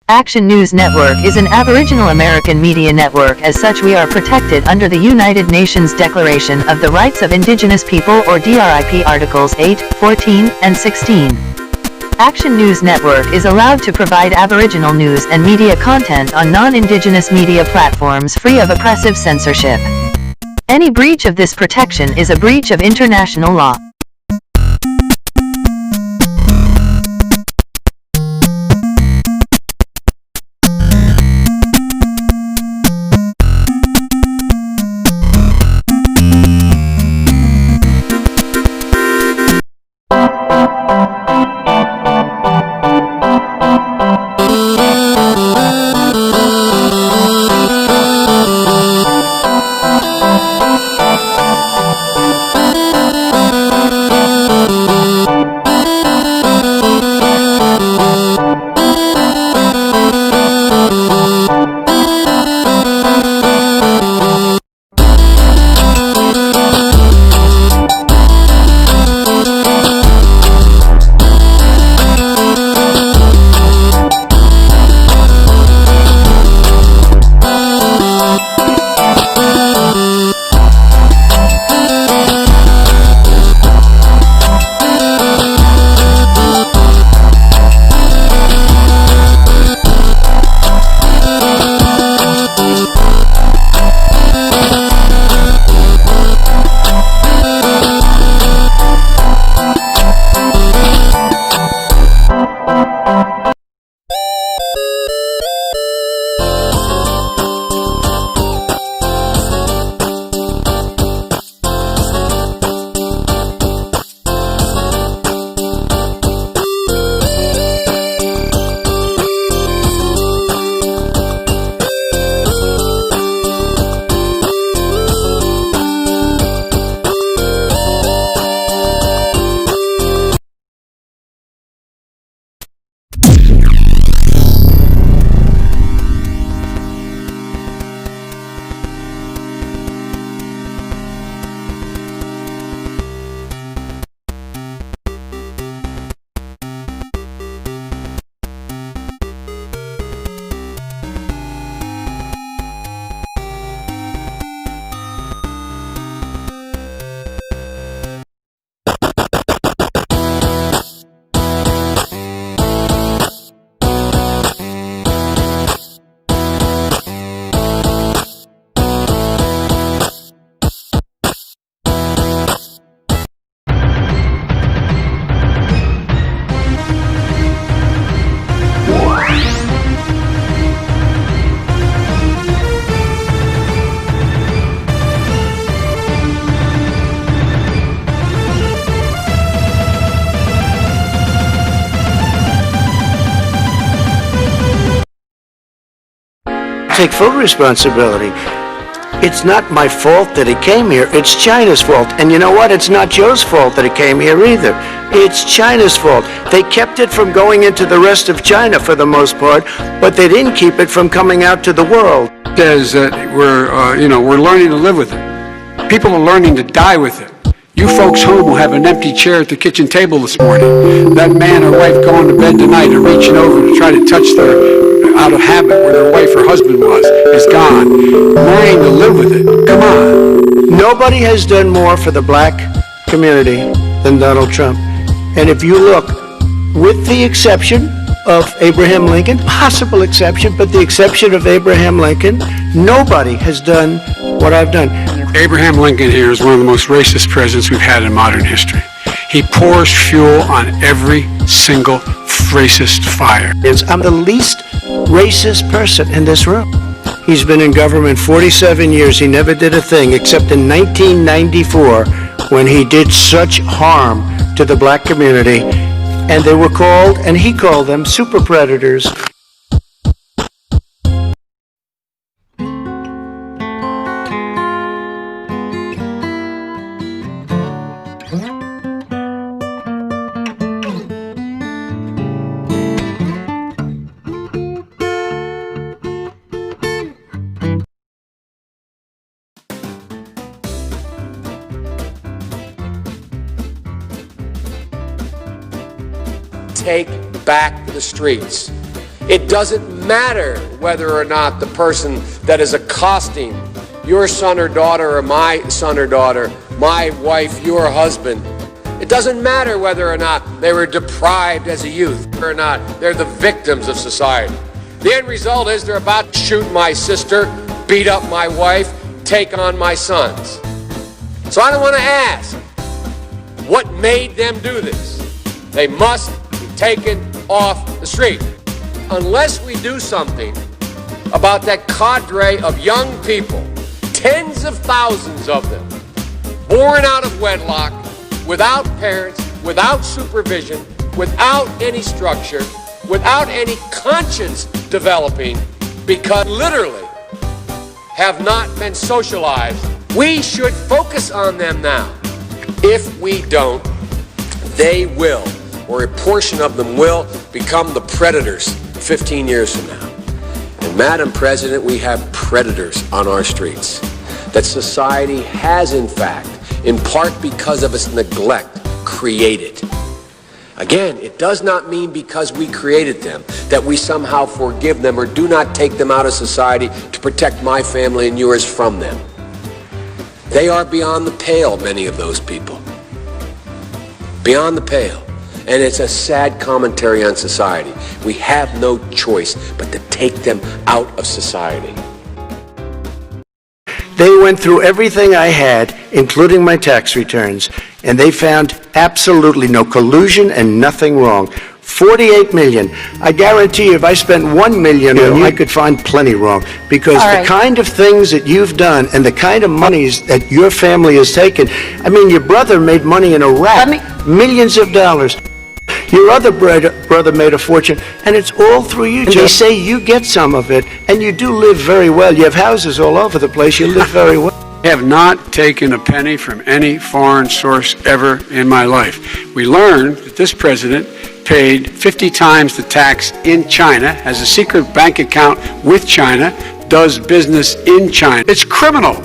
Action News Network is an Aboriginal American media network. As such, we are protected under the United Nations Declaration of the Rights of Indigenous People, or DRIP, Articles 8, 14, and 16. Action News Network is allowed to provide Aboriginal news and media content on non-Indigenous media platforms free of oppressive censorship. Any breach of this protection is a breach of international law. Take full responsibility. It's not my fault that it came here. It's China's fault. And you know what? It's not Joe's fault that it came here either. It's China's fault. They kept it from going into the rest of China for the most part, but they didn't keep it from coming out to the world. Says that we're learning to live with it. People are learning to die with it. You folks home will have an empty chair at the kitchen table this morning. That man or wife going to bed tonight and reaching over to try to touch their out of habit where their wife or husband was is gone. Learning to live with it. Come on. Nobody has done more for the black community than Donald Trump. And if you look, with the exception of Abraham Lincoln, possible exception, but the exception of Abraham Lincoln, nobody has done what I've done. Abraham Lincoln here is one of the most racist presidents we've had in modern history. He pours fuel on every single racist fire. I'm the least racist person in this room. He's been in government 47 years. He never did a thing except in 1994 when he did such harm to the black community. And they were called, and he called them, super predators. take back the streets. It doesn't matter whether or not the person that is accosting your son or daughter or my son or daughter, my wife, your husband, it doesn't matter whether or not they were deprived as a youth or not they're the victims of society. The end result is they're about to shoot my sister, beat up my wife, take on my sons. So I don't want to ask what made them do this. They must be taken off the street. Unless we do something about that cadre of young people, tens of thousands of them, born out of wedlock, without parents, without supervision, without any structure, without any conscience developing, because literally have not been socialized. We should focus on them now. If we don't, they will, or a portion of them will, become the predators 15 years from now. And Madam President, we have predators on our streets that society has, in fact, in part because of its neglect, created. Again, it does not mean because we created them that we somehow forgive them or do not take them out of society to protect my family and yours from them. They are beyond the pale, many of those people. Beyond the pale. And it's a sad commentary on society. We have no choice but to take them out of society. They went through everything I had, including my tax returns, and they found absolutely no collusion and nothing wrong. 48 million. I guarantee you, if I spent 1 million, I could find plenty wrong. Because the kind of things that you've done and the kind of monies that your family has taken, I mean, your brother made money in Iraq, millions of dollars. Your other brother made a fortune, and it's all through you. And they say you get some of it, and you do live very well. You have houses all over the place. You live very well. I have not taken a penny from any foreign source ever in my life. We learned that this president paid 50 times the tax in China, has a secret bank account with China, does business in China. It's criminal.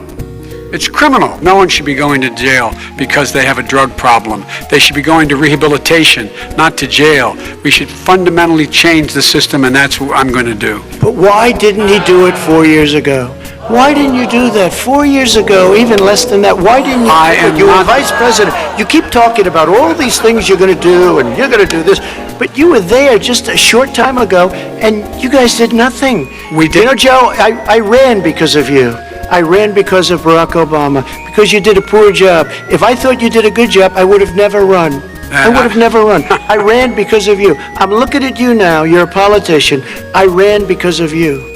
It's criminal. No one should be going to jail because they have a drug problem. They should be going to rehabilitation, not to jail. We should fundamentally change the system, and that's what I'm going to do. But why didn't he do it 4 years ago? Why didn't you do that 4 years ago, even less than that? Why didn't you? You were vice president. You keep talking about all these things you're going to do, and you're going to do this. But you were there just a short time ago, and you guys did nothing. We did. You know, Joe, I ran because of you. I ran because of Barack Obama, because you did a poor job. If I thought you did a good job, I would have never run. I would have never run. I ran because of you. I'm looking at you now. You're a politician. I ran because of you.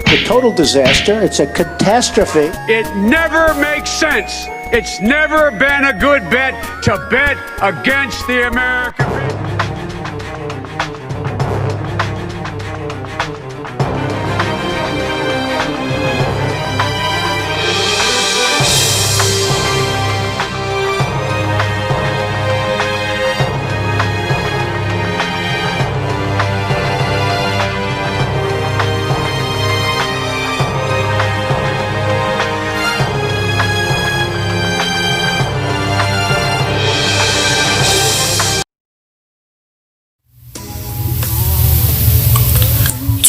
A total disaster. It's a catastrophe. It never makes sense. It's never been a good bet to bet against the American people.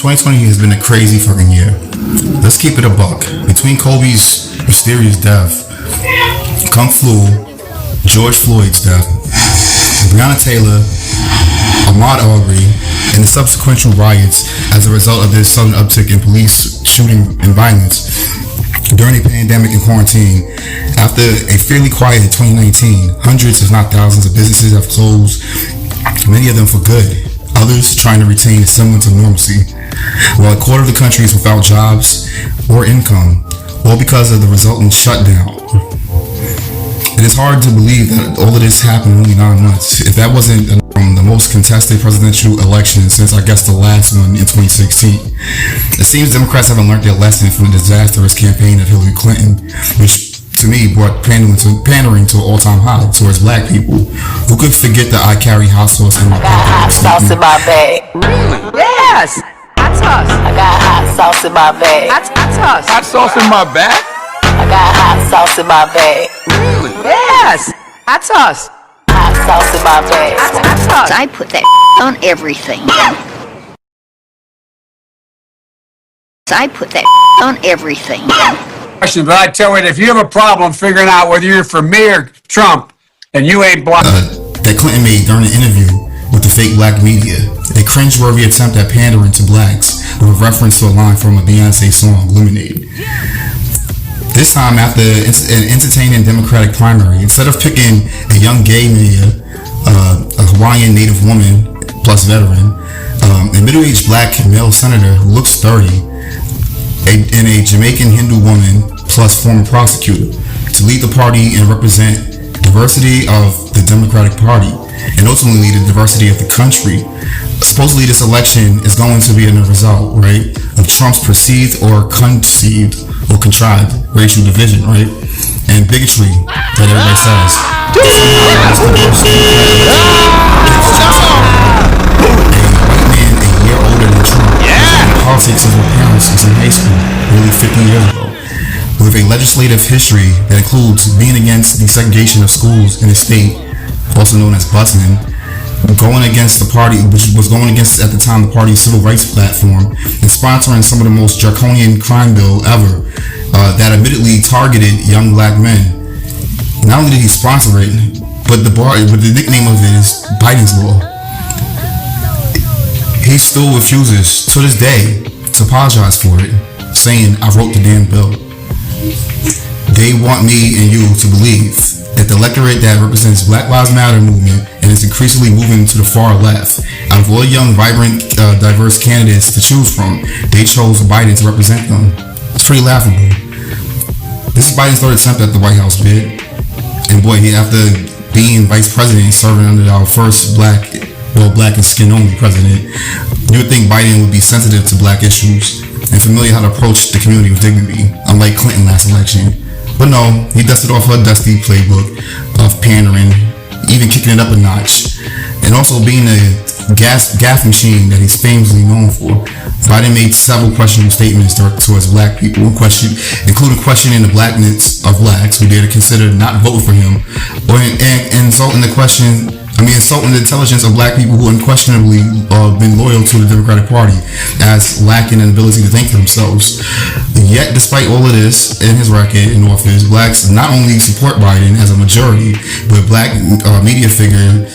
'20 has been a crazy fucking year. Let's keep it a buck. Between Kobe's mysterious death, Kung Flu, George Floyd's death, Breonna Taylor, Ahmaud Arbery, and the subsequent riots as a result of this sudden uptick in police shooting and violence during the pandemic and quarantine. After a fairly quiet 2019, hundreds if not thousands of businesses have closed, many of them for good. Others trying to retain a semblance of normalcy, while a quarter of the country is without jobs or income, all because of the resultant shutdown. It is hard to believe that all of this happened in only 9 months. If that wasn't the most contested presidential election since I guess the last one in 2016. It seems Democrats haven't learned their lesson from the disastrous campaign of Hillary Clinton, which to me brought pandering to an all-time high towards black people. Who could forget that I carry hot sauce in my pocket? Hot sauce in my bag. Really? Yes. Hot sauce. I got hot sauce in my bag. Hot sauce. Hot sauce in my bag? I got hot sauce in my bag. Really? Yes. Hot sauce. Hot sauce in my bag. Hot sauce. I put that on everything. I put that on everything. Question, but I tell you, if you have a problem figuring out whether you're for me or Trump, and you ain't black. That Clinton made during an interview with the fake black media, a cringeworthy attempt at pandering to blacks with a reference to a line from a Beyonce song, Lemonade. This time, after an entertaining Democratic primary, instead of picking a young gay mayor, a Hawaiian native woman plus veteran, a middle-aged black male senator who looks 30, and a Jamaican Hindu woman plus former prosecutor to lead the party and represent diversity of the Democratic Party and ultimately the diversity of the country. Supposedly this election is going to be a result, right, of Trump's perceived or conceived or contrived racial division, right, and bigotry that everybody says. A white man a year older than Trump politics as her parents was in high school nearly 50 years ago, with a legislative history that includes being against desegregation of schools in the state, also known as busing, going against the party, which was going against at the time the party's civil rights platform, and sponsoring some of the most draconian crime bill ever that admittedly targeted young black men. Not only did he sponsor it, but the nickname of it is Biden's Law. He still refuses to this day to apologize for it, saying, "I wrote the damn bill." They want me and you to believe that the electorate that represents Black Lives Matter movement and is increasingly moving to the far left, out of all young, vibrant, diverse candidates to choose from, they chose Biden to represent them. It's pretty laughable. This is Biden's third attempt at the White House bid. And boy, after being vice president, serving under our first black and skin-only president, you would think Biden would be sensitive to black issues and familiar how to approach the community with dignity, unlike Clinton last election. But no, he dusted off her dusty playbook of pandering, even kicking it up a notch, and also being a gaffe machine that he's famously known for. Biden made several questionable statements towards black people, including questioning the blackness of blacks who dare to consider not voting for him, and insulting the intelligence of black people who unquestionably been loyal to the Democratic Party as lacking an ability to think for themselves. Yet, despite all of this in his record in office, blacks not only support Biden as a majority, but black media figure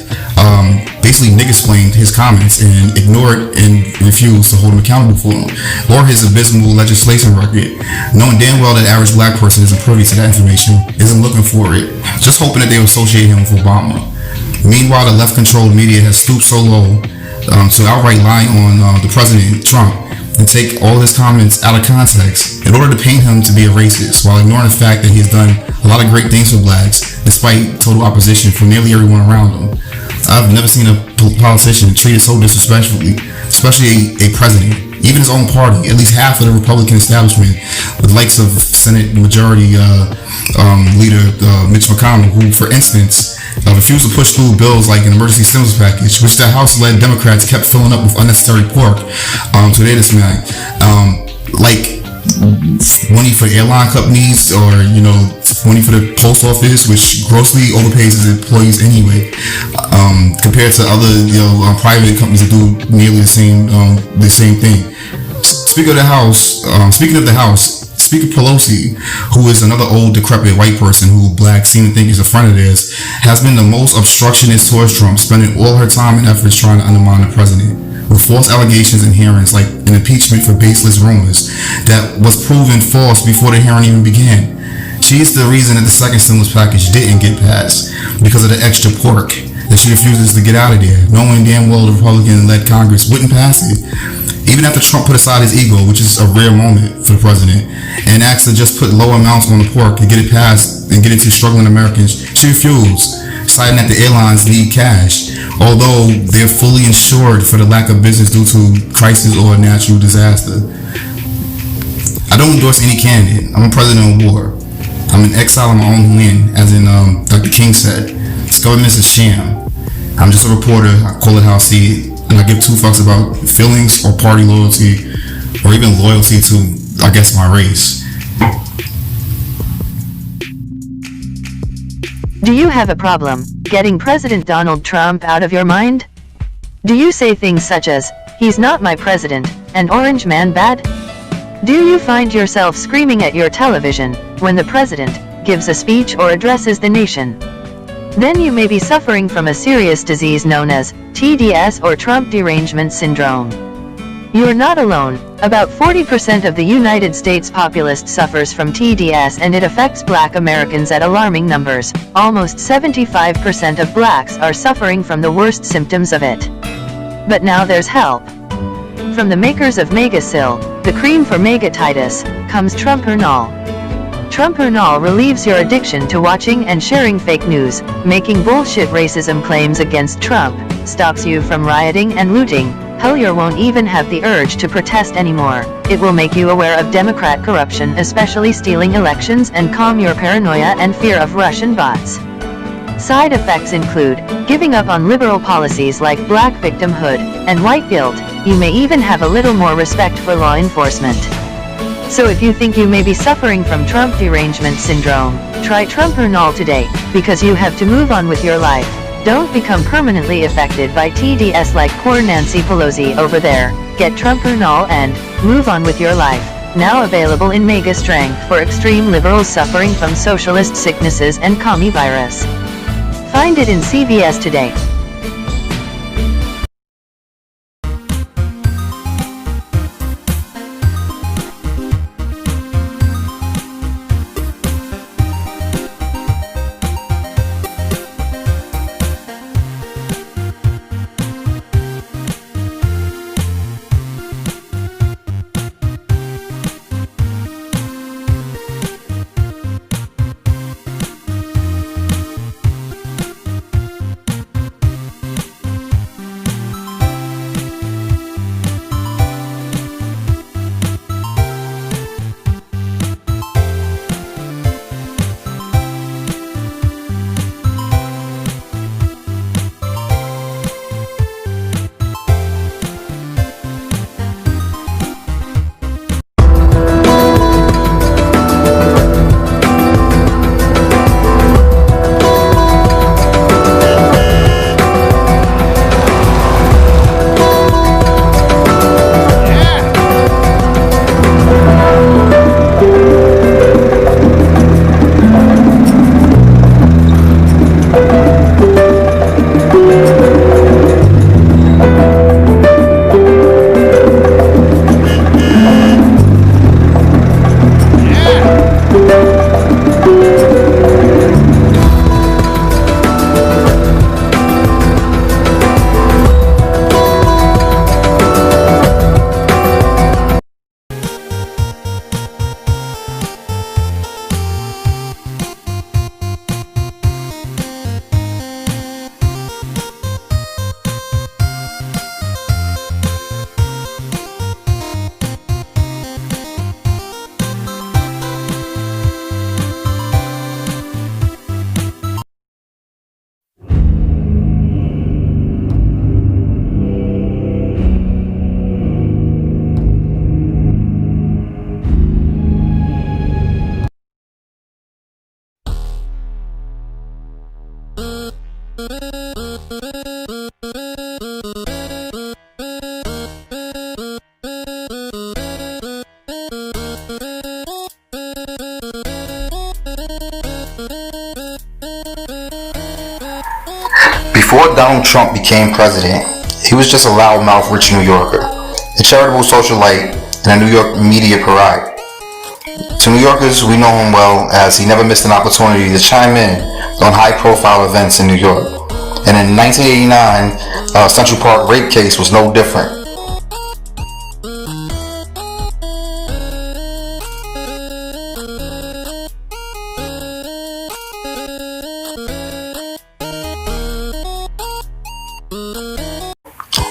basically nigga-splained his comments and ignored and refused to hold him accountable for them, or his abysmal legislation record, knowing damn well that the average black person isn't privy to that information, isn't looking for it, just hoping that they will associate him with Obama. Meanwhile, the left-controlled media has stooped so low to outright lie on the President Trump and take all his comments out of context in order to paint him to be a racist, while ignoring the fact that he has done a lot of great things for blacks despite total opposition from nearly everyone around him. I've never seen a politician treated so disrespectfully, especially a president. Even his own party, at least half of the Republican establishment, with the likes of Senate Majority Leader Mitch McConnell, who, for instance, refused to push through bills like an emergency stimulus package, which the House-led Democrats kept filling up with unnecessary pork to their dismay. Like money for airline companies, or money for the post office, which grossly overpays its employees anyway, compared to other private companies that do nearly the same thing. Speaking of the House, Speaker Pelosi, who is another old decrepit white person who blacks seem to think is a friend of theirs, has been the most obstructionist towards Trump, spending all her time and efforts trying to undermine the president, with false allegations and hearings like an impeachment for baseless rumors that was proven false before the hearing even began. She's the reason that the second stimulus package didn't get passed, because of the extra pork that she refuses to get out of there, knowing damn well the Republican-led Congress wouldn't pass it. Even after Trump put aside his ego, which is a rare moment for the president, and asked to just put low amounts on the pork to get it passed and get it to struggling Americans, she refused, citing that the airlines need cash, although they're fully insured for the lack of business due to crisis or natural disaster. I don't endorse any candidate. I'm a president of war. I'm in exile in my own land, as in Dr. King said. This government is a sham. I'm just a reporter. I call it how I see it, and I give two fucks about feelings or party loyalty, or even loyalty to, I guess, my race. Do you have a problem getting President Donald Trump out of your mind? Do you say things such as, "He's not my president," and "Orange man bad"? Do you find yourself screaming at your television when the president gives a speech or addresses the nation? Then you may be suffering from a serious disease known as TDS or Trump derangement syndrome. You're not alone. About 40% of the United States populace suffers from TDS, and it affects Black Americans at alarming numbers. Almost 75% of blacks are suffering from the worst symptoms of it. But now there's help. From the makers of Megasil, the cream for megatitis, comes Trumpernol. Trumpernol relieves your addiction to watching and sharing fake news, making bullshit racism claims against Trump, stops you from rioting and looting. Hell, you won't even have the urge to protest anymore. It will make you aware of Democrat corruption, especially stealing elections, and calm your paranoia and fear of Russian bots. Side effects include giving up on liberal policies like black victimhood and white guilt. You may even have a little more respect for law enforcement. So if you think you may be suffering from Trump derangement syndrome, try Trumpernol today, because you have to move on with your life. Don't become permanently affected by TDS like poor Nancy Pelosi over there. Get Trumpernol and move on with your life. Now available in mega strength for extreme liberals suffering from socialist sicknesses and commie virus. Find it in CVS today. Before Donald Trump became president, he was just a loudmouth rich New Yorker, a charitable socialite, and a New York media pariah. To New Yorkers, we know him well as he never missed an opportunity to chime in on high-profile events in New York. And in 1989, Central Park rape case was no different.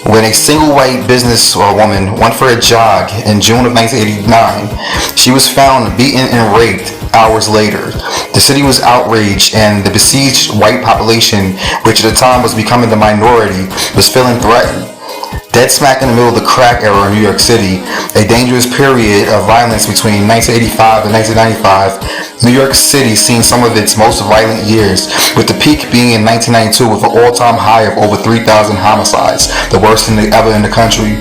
When a single white businesswoman went for a jog in June of 1989, she was found beaten and raped hours later. The city was outraged, and the besieged white population, which at the time was becoming the minority, was feeling threatened. Dead smack in the middle of the crack era in New York City, a dangerous period of violence between 1985 and 1995, New York City seen some of its most violent years, with the peak being in 1992 with an all-time high of over 3,000 homicides, the worst ever in the country,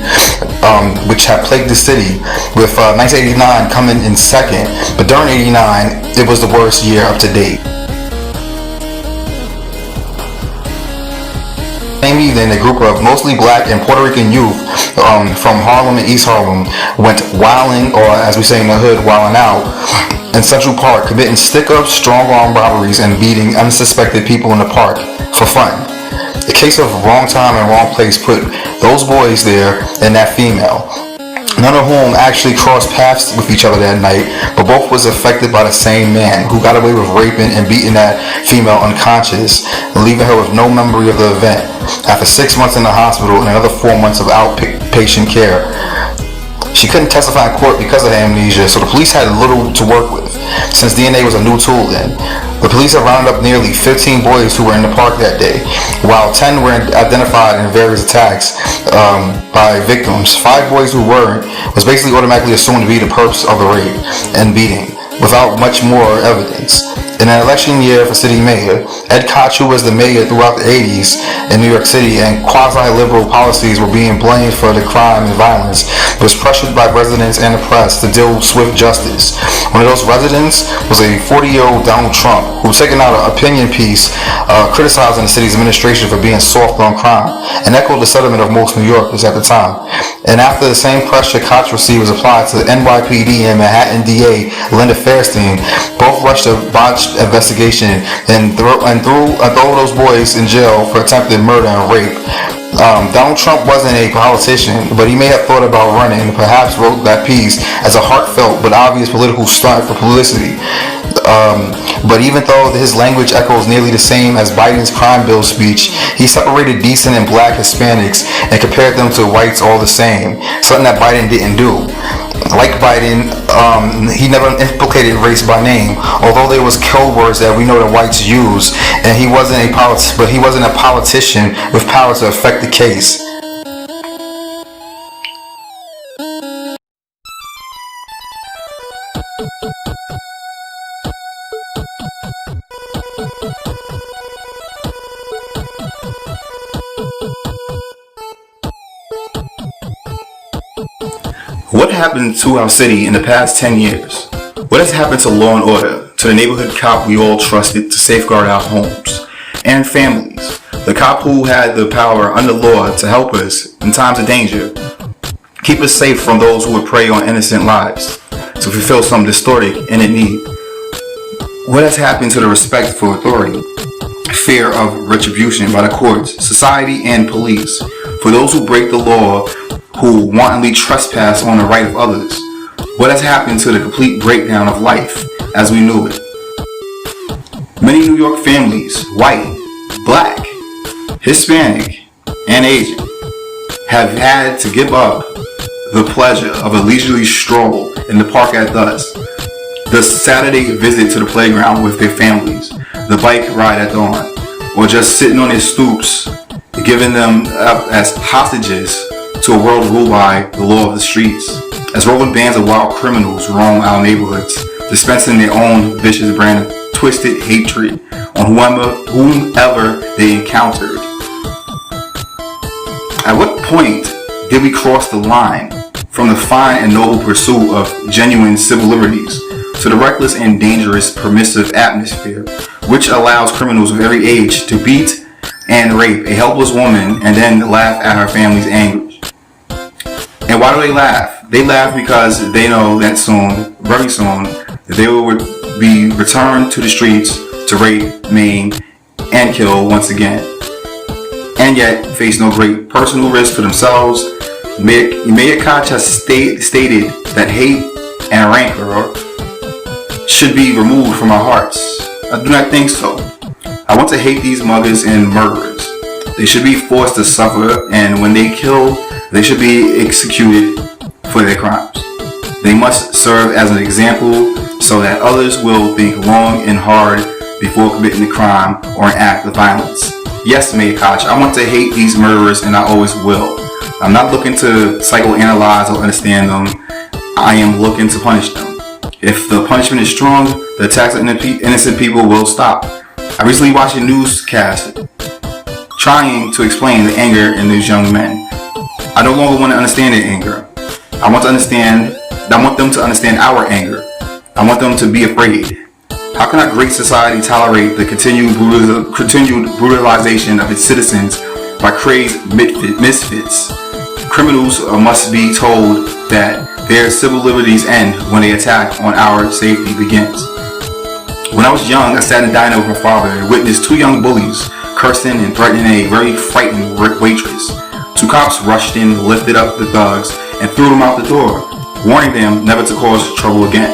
which had plagued the city, with 1989 coming in second, but during 89, it was the worst year up to date. Same evening, a group of mostly black and Puerto Rican youth from Harlem and East Harlem went wilding, or as we say in the hood, wilding out, in Central Park, committing stick-ups, strong-arm robberies, and beating unsuspected people in the park for fun. The case of wrong time and wrong place put those boys there and that female, none of whom actually crossed paths with each other that night, but both was affected by the same man who got away with raping and beating that female unconscious, leaving her with no memory of the event. After 6 months in the hospital and another 4 months of outpatient care, she couldn't testify in court because of her amnesia, so the police had little to work with, since DNA was a new tool then. The police have rounded up nearly 15 boys who were in the park that day, while 10 were identified in various attacks by victims. 5 boys who weren't was basically automatically assumed to be the perps of the rape and beating, without much more evidence. In an election year for city mayor, Ed Koch, who was the mayor throughout the 80s in New York City and quasi-liberal policies were being blamed for the crime and violence, was pressured by residents and the press to deal with swift justice. One of those residents was a 40-year-old Donald Trump, who was taking out an opinion piece criticizing the city's administration for being soft on crime, and echoed the sentiment of most New Yorkers at the time. And after the same pressure Koch received was applied to the NYPD and Manhattan DA Linda Fairstein, both rushed to botch investigation and throw those boys in jail for attempted murder and rape. Donald Trump wasn't a politician, but he may have thought about running and perhaps wrote that piece as a heartfelt but obvious political stunt for publicity. But even though his language echoes nearly the same as Biden's crime bill speech, he separated decent and black Hispanics and compared them to whites all the same, something that Biden didn't do. Like Biden, he never implicated race by name, although there was code words that we know that whites use, and he wasn't a politician with power to affect the case. What happened to our city in the past 10 years? What has happened to law and order, to the neighborhood cop we all trusted to safeguard our homes and families? The cop who had the power under law to help us in times of danger, keep us safe from those who would prey on innocent lives, to fulfill some distorted and in need. What has happened to the respect for authority, fear of retribution by the courts, society, and police for those who break the law, who wantonly trespass on the right of others? What has happened to the complete breakdown of life as we knew it? Many New York families, white, black, Hispanic, and Asian, have had to give up the pleasure of a leisurely stroll in the park at dusk, the Saturday visit to the playground with their families, the bike ride at dawn, or just sitting on their stoops, giving them up as hostages to a world ruled by the law of the streets, as roving bands of wild criminals roam our neighborhoods, dispensing their own vicious brand of twisted hatred on whomever they encountered. At what point did we cross the line from the fine and noble pursuit of genuine civil liberties to the reckless and dangerous permissive atmosphere which allows criminals of every age to beat and rape a helpless woman and then laugh at her family's anguish? And why do they laugh? They laugh because they know that soon, very soon, they will be returned to the streets to rape, maim, and kill once again, and yet face no great personal risk to themselves. Mayor Koch has stated that hate and rancor should be removed from our hearts. I do not think so. I want to hate these muggers and murderers. They should be forced to suffer, and when they kill, they should be executed for their crimes. They must serve as an example so that others will think long and hard before committing a crime or an act of violence. Yes, Mayor Koch, I want to hate these murderers, and I always will. I'm not looking to psychoanalyze or understand them. I am looking to punish them. If the punishment is strong, the attacks on innocent people will stop. I recently watched a newscast trying to explain the anger in these young men. I no longer want to understand their anger. I want them to understand our anger. I want them to be afraid. How can our great society tolerate the continued brutalization of its citizens by crazed misfits? Criminals must be told that their civil liberties end when the attack on our safety begins. When I was young, I sat in a diner with my father and witnessed two young bullies cursing and threatening a very frightened waitress. Two cops rushed in, lifted up the thugs, and threw them out the door, warning them never to cause trouble again.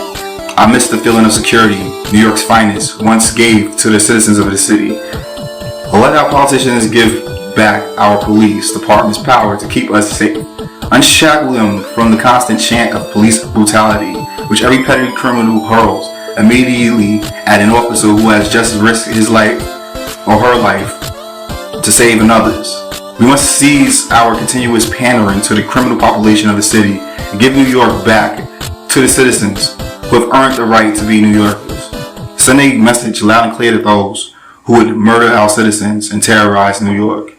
I miss the feeling of security New York's finest once gave to the citizens of the city. Let our politicians give back our police department's power to keep us safe. Unshackle them from the constant chant of police brutality, which every petty criminal hurls immediately at an officer who has just risked his life or her life to save another's. We must seize our continuous pandering to the criminal population of the city and give New York back to the citizens who have earned the right to be New Yorkers. Send a message loud and clear to those who would murder our citizens and terrorize New York.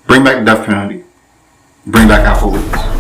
Bring back the death penalty. Bring back our police.